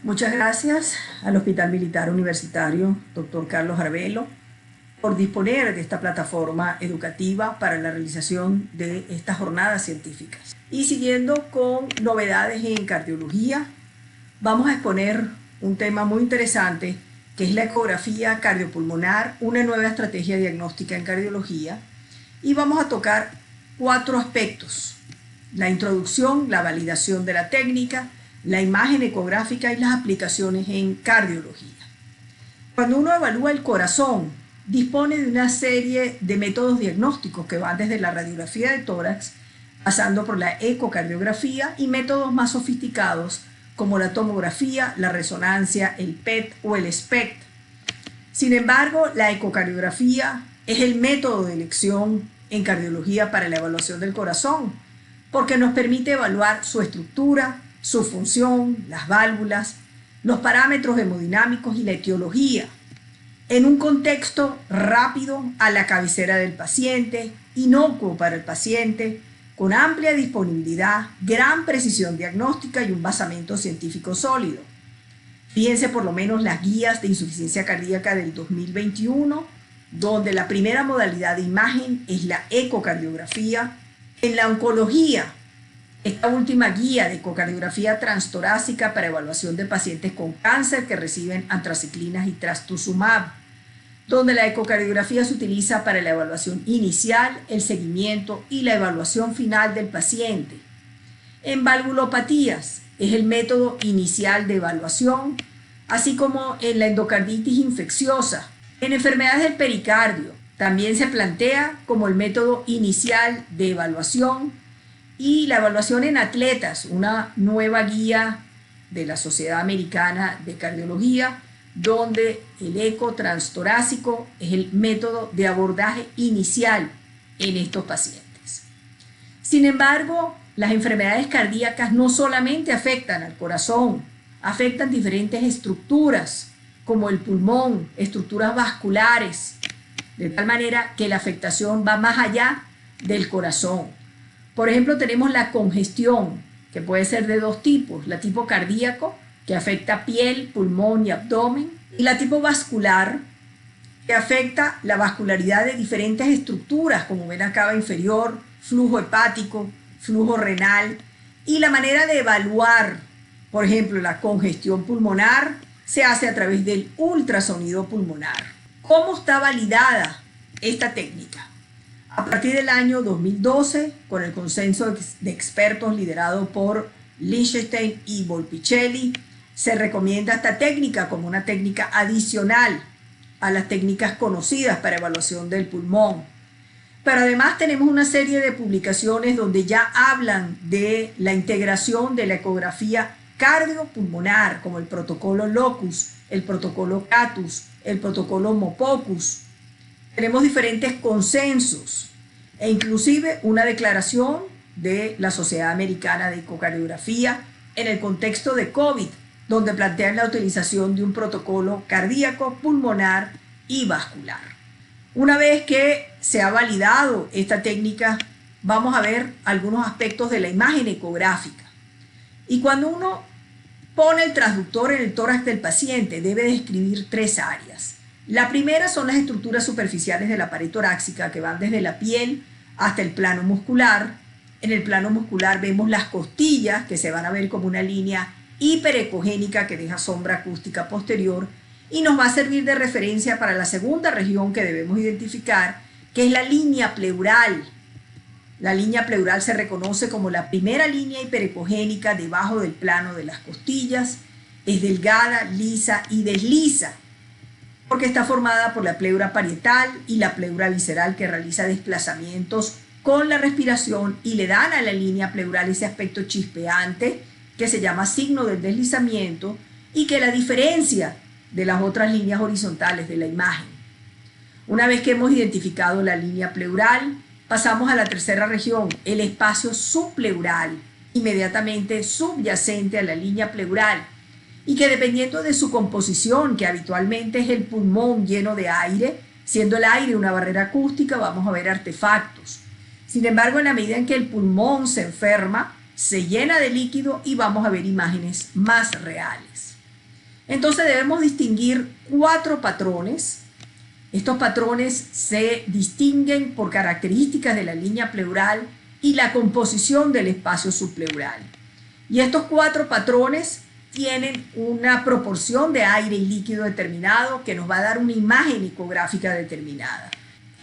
Muchas gracias al Hospital Militar Universitario Dr. Carlos Arvelo por disponer de esta plataforma educativa para la realización de estas jornadas científicas. Y siguiendo con novedades en cardiología, vamos a exponer un tema muy interesante que es la ecografía cardiopulmonar, una nueva estrategia diagnóstica en cardiología, y vamos a tocar 4 aspectos: la introducción, la validación de la técnica, la imagen ecográfica y las aplicaciones en cardiología. Cuando uno evalúa el corazón, dispone de una serie de métodos diagnósticos que van desde la radiografía de tórax, pasando por la ecocardiografía y métodos más sofisticados como la tomografía, la resonancia, el PET o el SPECT. Sin embargo, la ecocardiografía es el método de elección en cardiología para la evaluación del corazón, porque nos permite evaluar su estructura, su función, las válvulas, los parámetros hemodinámicos y la etiología, en un contexto rápido a la cabecera del paciente, inocuo para el paciente, con amplia disponibilidad, gran precisión diagnóstica y un basamento científico sólido. Fíjense por lo menos las guías de insuficiencia cardíaca del 2021, donde la primera modalidad de imagen es la ecocardiografía. En la oncología, esta última guía de ecocardiografía transtorácica para evaluación de pacientes con cáncer que reciben antraciclinas y trastuzumab, donde la ecocardiografía se utiliza para la evaluación inicial, el seguimiento y la evaluación final del paciente. En valvulopatías es el método inicial de evaluación, así como en la endocarditis infecciosa. En enfermedades del pericardio también se plantea como el método inicial de evaluación, y la evaluación en atletas, una nueva guía de la Sociedad Americana de Cardiología, donde el eco transtorácico es el método de abordaje inicial en estos pacientes. Sin embargo, las enfermedades cardíacas no solamente afectan al corazón, afectan diferentes estructuras, como el pulmón, estructuras vasculares, de tal manera que la afectación va más allá del corazón. Por ejemplo, tenemos la congestión, que puede ser de 2 tipos: la tipo cardíaco, que afecta piel, pulmón y abdomen, y la tipo vascular, que afecta la vascularidad de diferentes estructuras, como vena cava inferior, flujo hepático, flujo renal. Y la manera de evaluar, por ejemplo, la congestión pulmonar, se hace a través del ultrasonido pulmonar. ¿Cómo está validada esta técnica? A partir del año 2012, con el consenso de expertos liderado por Lichtenstein y Volpicelli, se recomienda esta técnica como una técnica adicional a las técnicas conocidas para evaluación del pulmón. Pero además tenemos una serie de publicaciones donde ya hablan de la integración de la ecografía cardiopulmonar, como el protocolo Locus, el protocolo Catus, el protocolo Mopocus. Tenemos diferentes consensos e inclusive una declaración de la Sociedad Americana de Ecocardiografía en el contexto de COVID, donde plantean la utilización de un protocolo cardíaco, pulmonar y vascular. Una vez que se ha validado esta técnica, vamos a ver algunos aspectos de la imagen ecográfica. Y cuando uno pone el transductor en el tórax del paciente, debe describir 3 áreas. La primera son las estructuras superficiales de la pared torácica, que van desde la piel hasta el plano muscular. En el plano muscular vemos las costillas, que se van a ver como una línea hiperecogénica que deja sombra acústica posterior, y nos va a servir de referencia para la segunda región que debemos identificar, que es la línea pleural. La línea pleural se reconoce como la primera línea hiperecogénica debajo del plano de las costillas. Es delgada, lisa y desliza, porque está formada por la pleura parietal y la pleura visceral, que realiza desplazamientos con la respiración y le dan a la línea pleural ese aspecto chispeante que se llama signo del deslizamiento y que la diferencia de las otras líneas horizontales de la imagen. Una vez que hemos identificado la línea pleural, pasamos a la tercera región, el espacio subpleural, inmediatamente subyacente a la línea pleural, y que dependiendo de su composición, que habitualmente es el pulmón lleno de aire, siendo el aire una barrera acústica, vamos a ver artefactos. Sin embargo, en la medida en que el pulmón se enferma, se llena de líquido y vamos a ver imágenes más reales. Entonces debemos distinguir 4 patrones. Estos patrones se distinguen por características de la línea pleural y la composición del espacio subpleural. Y estos 4 patrones tienen una proporción de aire y líquido determinado que nos va a dar una imagen ecográfica determinada.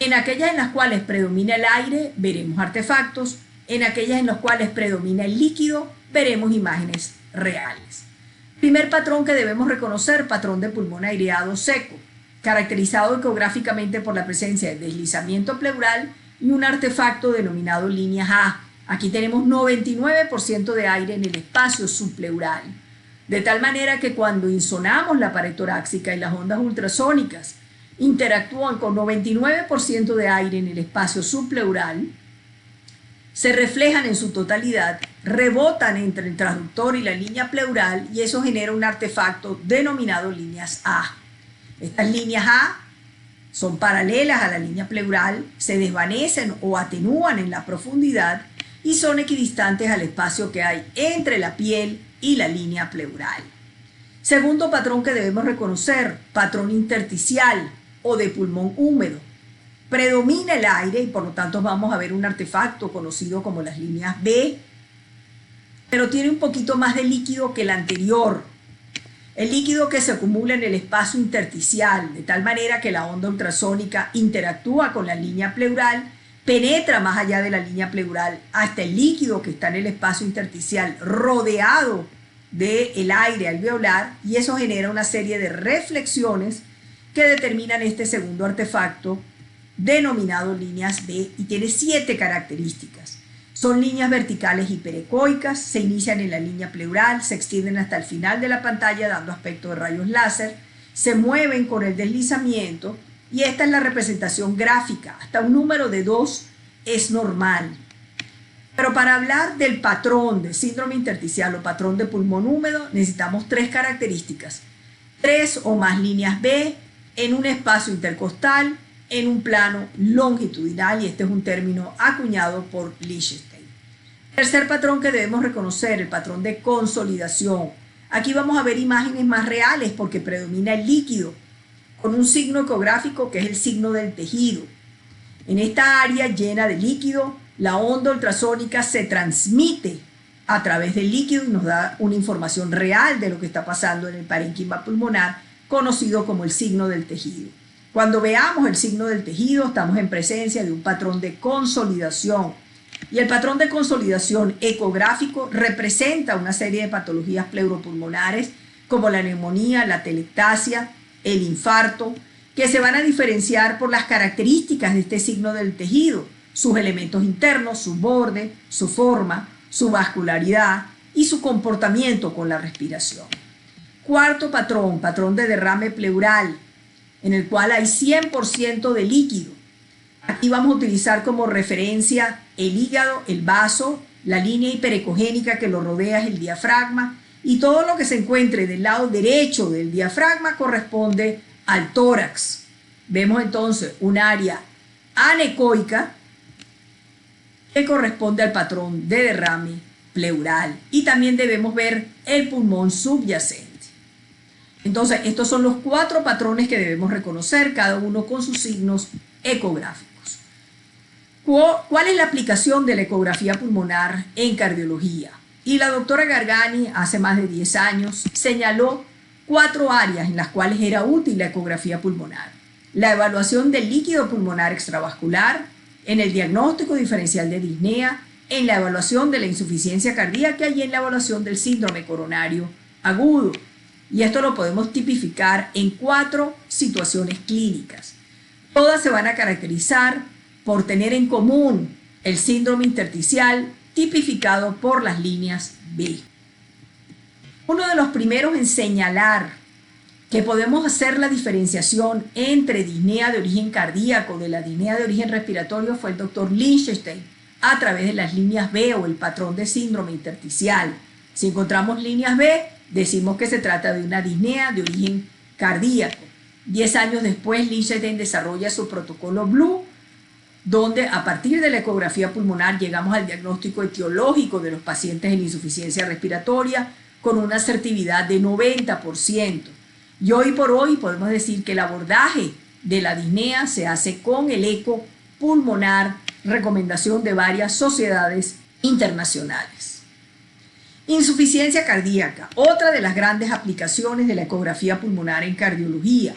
En aquellas en las cuales predomina el aire, veremos artefactos. En aquellas en las cuales predomina el líquido, veremos imágenes reales. Primer patrón que debemos reconocer, patrón de pulmón aireado seco, caracterizado ecográficamente por la presencia de deslizamiento pleural y un artefacto denominado líneas A. Aquí tenemos 99% de aire en el espacio subpleural, de tal manera que cuando insonamos la pared torácica y las ondas ultrasónicas interactúan con 99% de aire en el espacio subpleural, se reflejan en su totalidad, rebotan entre el transductor y la línea pleural y eso genera un artefacto denominado líneas A. Estas líneas A son paralelas a la línea pleural, se desvanecen o atenúan en la profundidad y son equidistantes al espacio que hay entre la piel y la línea pleural. Segundo patrón que debemos reconocer, patrón intersticial o de pulmón húmedo. Predomina el aire y por lo tanto vamos a ver un artefacto conocido como las líneas B, pero tiene un poquito más de líquido que el anterior. El líquido que se acumula en el espacio intersticial, de tal manera que la onda ultrasónica interactúa con la línea pleural, penetra más allá de la línea pleural hasta el líquido que está en el espacio intersticial rodeado del aire alveolar y eso genera una serie de reflexiones que determinan este segundo artefacto denominado líneas B y tiene 7 características. Son líneas verticales hiperecoicas, se inician en la línea pleural, se extienden hasta el final de la pantalla dando aspecto de rayos láser, se mueven con el deslizamiento y esta es la representación gráfica. Hasta un número de 2 es normal. Pero para hablar del patrón de síndrome intersticial o patrón de pulmón húmedo necesitamos 3 características. 3 o más líneas B en un espacio intercostal, en un plano longitudinal, y este es un término acuñado por Lichtenstein. Tercer patrón que debemos reconocer, el patrón de consolidación. Aquí vamos a ver imágenes más reales porque predomina el líquido, con un signo ecográfico que es el signo del tejido. En esta área llena de líquido, la onda ultrasónica se transmite a través del líquido y nos da una información real de lo que está pasando en el parénquima pulmonar, conocido como el signo del tejido. Cuando veamos el signo del tejido, estamos en presencia de un patrón de consolidación. Y el patrón de consolidación ecográfico representa una serie de patologías pleuropulmonares como la neumonía, la telectasia, el infarto, que se van a diferenciar por las características de este signo del tejido, sus elementos internos, su borde, su forma, su vascularidad y su comportamiento con la respiración. Cuarto patrón, patrón de derrame pleural, en el cual hay 100% de líquido. Aquí vamos a utilizar como referencia el hígado, el vaso, la línea hiperecogénica que lo rodea es el diafragma y todo lo que se encuentre del lado derecho del diafragma corresponde al tórax. Vemos entonces un área anecoica que corresponde al patrón de derrame pleural y también debemos ver el pulmón subyacente. Entonces, estos son los 4 patrones que debemos reconocer, cada uno con sus signos ecográficos. ¿Cuál es la aplicación de la ecografía pulmonar en cardiología? Y la doctora Gargani, hace más de 10 años, señaló 4 áreas en las cuales era útil la ecografía pulmonar. La evaluación del líquido pulmonar extravascular, en el diagnóstico diferencial de disnea, en la evaluación de la insuficiencia cardíaca y en la evaluación del síndrome coronario agudo. Y esto lo podemos tipificar en 4 situaciones clínicas. Todas se van a caracterizar por tener en común el síndrome intersticial tipificado por las líneas B. Uno de los primeros en señalar que podemos hacer la diferenciación entre disnea de origen cardíaco de la disnea de origen respiratorio fue el doctor Lichtenstein a través de las líneas B o el patrón de síndrome intersticial. Si encontramos líneas B, decimos que se trata de una disnea de origen cardíaco. 10 años después, Lichtenstein desarrolla su protocolo Blue, donde a partir de la ecografía pulmonar llegamos al diagnóstico etiológico de los pacientes en insuficiencia respiratoria con una asertividad de 90%. Y hoy por hoy podemos decir que el abordaje de la disnea se hace con el eco pulmonar, recomendación de varias sociedades internacionales. Insuficiencia cardíaca, otra de las grandes aplicaciones de la ecografía pulmonar en cardiología.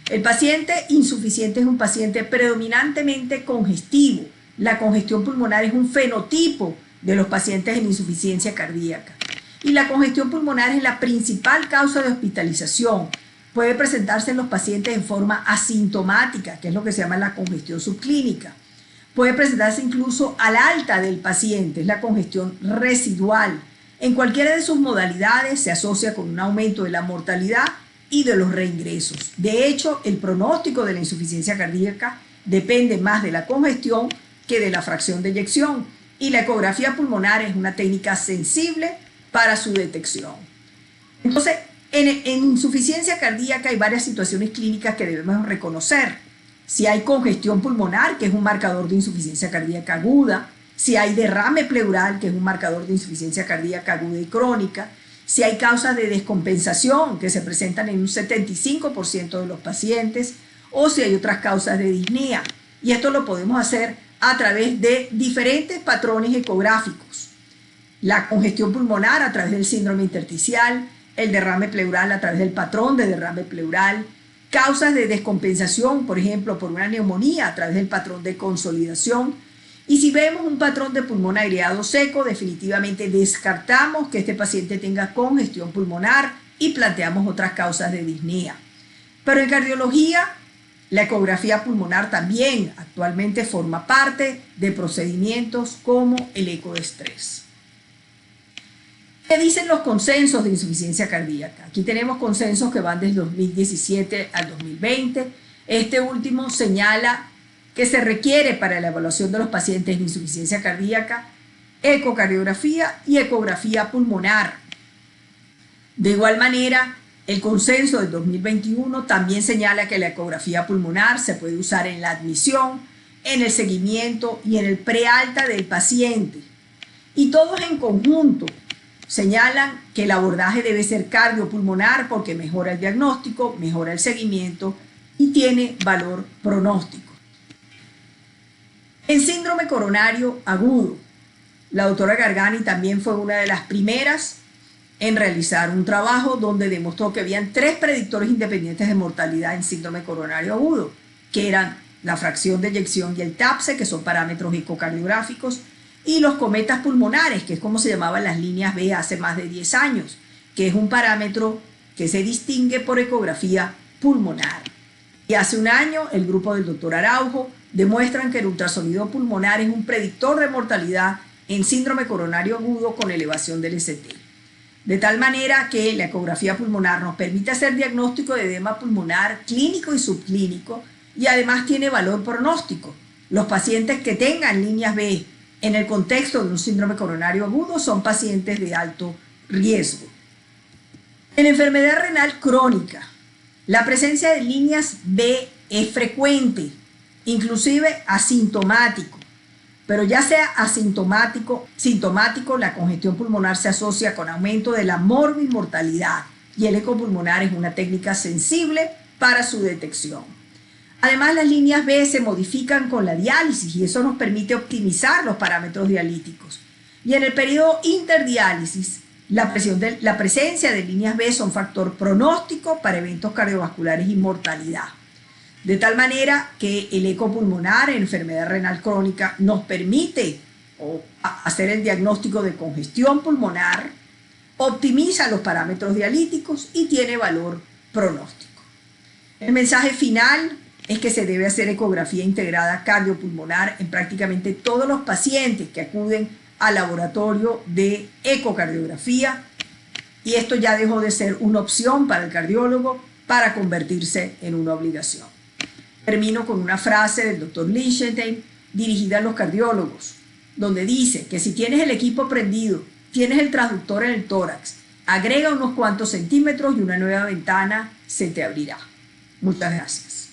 El paciente insuficiente es un paciente predominantemente congestivo. La congestión pulmonar es un fenotipo de los pacientes en insuficiencia cardíaca. Y la congestión pulmonar es la principal causa de hospitalización. Puede presentarse en los pacientes en forma asintomática, que es lo que se llama la congestión subclínica. Puede presentarse incluso al alta del paciente, es la congestión residual. En cualquiera de sus modalidades se asocia con un aumento de la mortalidad y de los reingresos. De hecho, el pronóstico de la insuficiencia cardíaca depende más de la congestión que de la fracción de eyección. Y la ecografía pulmonar es una técnica sensible para su detección. Entonces, en insuficiencia cardíaca hay varias situaciones clínicas que debemos reconocer. Si hay congestión pulmonar, que es un marcador de insuficiencia cardíaca aguda, si hay derrame pleural, que es un marcador de insuficiencia cardíaca aguda y crónica, si hay causas de descompensación que se presentan en un 75% de los pacientes, o si hay otras causas de disnea. Y esto lo podemos hacer a través de diferentes patrones ecográficos. La congestión pulmonar a través del síndrome intersticial, el derrame pleural a través del patrón de derrame pleural, causas de descompensación, por ejemplo, por una neumonía a través del patrón de consolidación. Y si vemos un patrón de pulmón aireado seco, definitivamente descartamos que este paciente tenga congestión pulmonar y planteamos otras causas de disnea. Pero en cardiología, la ecografía pulmonar también actualmente forma parte de procedimientos como el eco de estrés. ¿Qué dicen los consensos de insuficiencia cardíaca? Aquí tenemos consensos que van desde 2017 al 2020. Este último señala que se requiere para la evaluación de los pacientes de insuficiencia cardíaca ecocardiografía y ecografía pulmonar. De igual manera, el consenso del 2021 también señala que la ecografía pulmonar se puede usar en la admisión, en el seguimiento y en el prealta del paciente. Y todos en conjunto señalan que el abordaje debe ser cardiopulmonar porque mejora el diagnóstico, mejora el seguimiento y tiene valor pronóstico. En síndrome coronario agudo, la doctora Gargani también fue una de las primeras en realizar un trabajo donde demostró que habían 3 predictores independientes de mortalidad en síndrome coronario agudo, que eran la fracción de eyección y el TAPSE, que son parámetros ecocardiográficos, y los cometas pulmonares, que es como se llamaban las líneas B hace más de 10 años, que es un parámetro que se distingue por ecografía pulmonar. Y hace un año, el grupo del doctor Araujo demuestran que el ultrasonido pulmonar es un predictor de mortalidad en síndrome coronario agudo con elevación del ST. De tal manera que la ecografía pulmonar nos permite hacer diagnóstico de edema pulmonar clínico y subclínico y además tiene valor pronóstico. Los pacientes que tengan líneas B en el contexto de un síndrome coronario agudo son pacientes de alto riesgo. En enfermedad renal crónica, la presencia de líneas B es frecuente, inclusive asintomático, pero ya sea asintomático, sintomático, la congestión pulmonar se asocia con aumento de la morbimortalidad y el eco pulmonar es una técnica sensible para su detección. Además, las líneas B se modifican con la diálisis y eso nos permite optimizar los parámetros dialíticos. Y en el periodo interdiálisis, la presencia de líneas B son factor pronóstico para eventos cardiovasculares y mortalidad. De tal manera que el eco pulmonar en enfermedad renal crónica nos permite hacer el diagnóstico de congestión pulmonar, optimiza los parámetros dialíticos y tiene valor pronóstico. El mensaje final es que se debe hacer ecografía integrada cardiopulmonar en prácticamente todos los pacientes que acuden al laboratorio de ecocardiografía y esto ya dejó de ser una opción para el cardiólogo para convertirse en una obligación. Termino con una frase del doctor Lichtenstein dirigida a los cardiólogos, donde dice que si tienes el equipo prendido, tienes el transductor en el tórax, agrega unos cuantos centímetros y una nueva ventana se te abrirá. Muchas gracias.